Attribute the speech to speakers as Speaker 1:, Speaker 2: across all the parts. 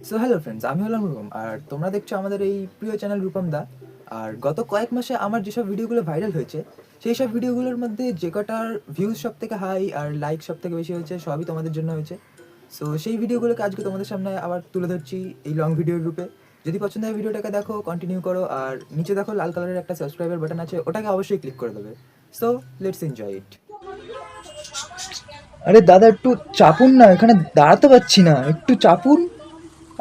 Speaker 1: So hello friends, আমি হলাম রূপম আর তোমরা দেখছো আমাদের এই প্রিয় চ্যানেল রূপম দা। আর গত কয়েক মাসে আমার যেসব ভিডিওগুলো ভাইরাল হয়েছে সেই সব ভিডিওগুলোর মধ্যে যে কটার ভিউজ সব থেকে হাই আর লাইক সব থেকে বেশি হয়েছে সবই তোমাদের জন্য হয়েছে। সো সেই ভিডিওগুলোকে আজকে তোমাদের সামনে আবার তুলে ধরছি এই লং ভিডিওর রূপে। যদি পছন্দ হয় ভিডিওটাকে দেখো, কন্টিনিউ করো, আর নিচে দেখো লাল কালারের একটা সাবস্ক্রাইবার বাটন আছে, ওটাকে অবশ্যই ক্লিক করে দেবে। So let's enjoy it. আরে দাদা একটু চাপুন না, এখানে দাঁড়াতে পারছি না, একটু চাপুন।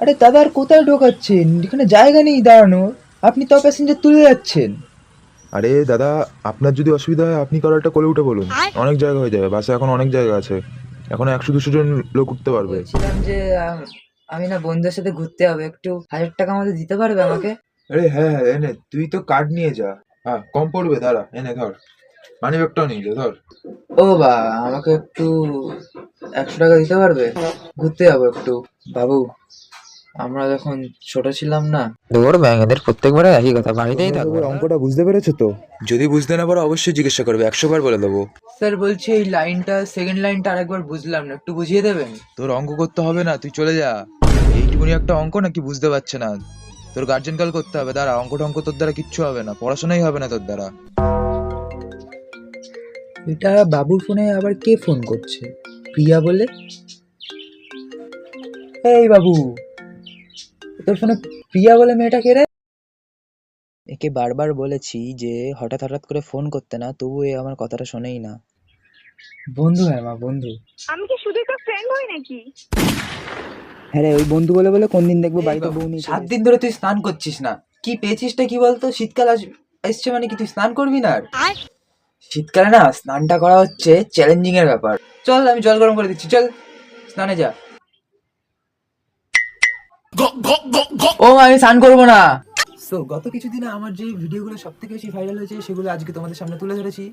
Speaker 1: আরে দাদা আর কোথায় ঢোকাচ্ছেন? এখানে জায়গা নেই দাঁড়ানোর, আপনি তো প্যাসেঞ্জার তুলে যাচ্ছেন।
Speaker 2: আরে দাদা, আপনার যদি অসুবিধা হয় আপনি কারো একটা কোলে উঠে বলুন, অনেক জায়গা হয়ে যাবে। বাসে এখন অনেক জায়গা আছে, এখন 100-200 জন লোক উঠতে পারবে।
Speaker 3: বলছিলাম যে আমি না বন্ধুদের সাথে ঘুরতে হবে, একটু 1000 টাকা আমাদের দিতে পারবে আমাকে?
Speaker 2: আরে হ্যাঁ হ্যাঁ, এনে তুই তো কার্ড নিয়ে যা। হ্যাঁ, কম পড়বে, দাঁড়া এনে ধর, মানি ব্যাগটাও নিয়ে যা, ধর।
Speaker 3: ও বা, আমাকে একটু 100 টাকা দিতে পারবে? ঘুরতে যাবো একটু। বাবু, আমরা যখন ছোট ছিলাম না,
Speaker 4: দৌড় ব্যাং, এদের প্রত্যেকবারে একই কথা, বাড়িতেই থাকবো না।
Speaker 2: অঙ্কটা বুঝতে পেরেছো তো? যদি বুঝতে না পারো অবশ্যই জিজ্ঞাসা করবে, 100 বার বলে দেবো।
Speaker 3: স্যার বলছি এই লাইনটা, সেকেন্ড লাইনটা আরেকবার বুঝলাম না, একটু বুঝিয়ে দেবেন?
Speaker 2: তোর অঙ্ক করতে হবে না, তুই চলে যা। এইটুকুনি একটা অঙ্ক নাকি বুঝতে পারছে না? তোর গার্জেন কল করতে হবে, দাঁড়া। অঙ্ক টঙ্ক তোর দ্বারা কিচ্ছু হবে না, পড়াশোনাই হবে না তোর দ্বারা।
Speaker 3: এটা বাবুর ফোনে আবার কে ফোন করছে? প্রিয়া বলে। এই বাবু, তোর ফোনে প্রিয়া বলে মেয়েটা কে রে?
Speaker 4: একে বারবার বলেছি যে হঠাৎ হঠাৎ করে ফোন করতে না, তবু এ আমার কথাটা শোনেই না।
Speaker 3: বন্ধু হ্যাঁ মা, বন্ধু।
Speaker 5: আমি কি শুধু তোর ফ্রেন্ড হই নাকি?
Speaker 4: হ্যাঁ রে, ওই বন্ধু বলে বলে কোন দিন দেখবো বাড়িতে বউ নিয়ে
Speaker 3: 7 দিন ধরে তুই স্নান করছিস না, কি পেয়েছিসটা কি বলতো? শীতকাল আসছে মানে কি তুই স্নান করবি না? আর শীতকালে না স্নানটা করা হচ্ছে চ্যালেঞ্জিং এর ব্যাপার। চল, আমি জল গরম করে দিচ্ছি, চল স্নানে যা। ও মা, আমি স্নান করবো না।
Speaker 1: সো গত কিছুদিনে আমার যে ভিডিওগুলো সব থেকে বেশি ভাইরাল হয়েছে সেগুলো আজকে তোমাদের সামনে তুলে ধরেছি।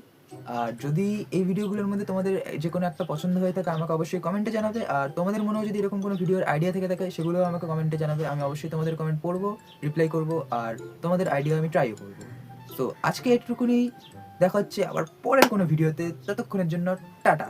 Speaker 1: আর যদি এই ভিডিওগুলোর মধ্যে তোমাদের যে কোনো একটা পছন্দ হয়ে থাকে আমাকে অবশ্যই কমেন্টে জানাবে। আর তোমাদের মনেও যদি এরকম কোনো ভিডিওর আইডিয়া থেকে থাকে সেগুলোও আমাকে কমেন্টে জানাবে, আমি অবশ্যই তোমাদের কমেন্ট পড়বো, রিপ্লাই করবো, আর তোমাদের আইডিয়া আমি ট্রাইও করবো। সো আজকে এটুকুনি, দেখা হচ্ছে আবার পরের কোনো ভিডিওতে, ততক্ষণের জন্য টাটা।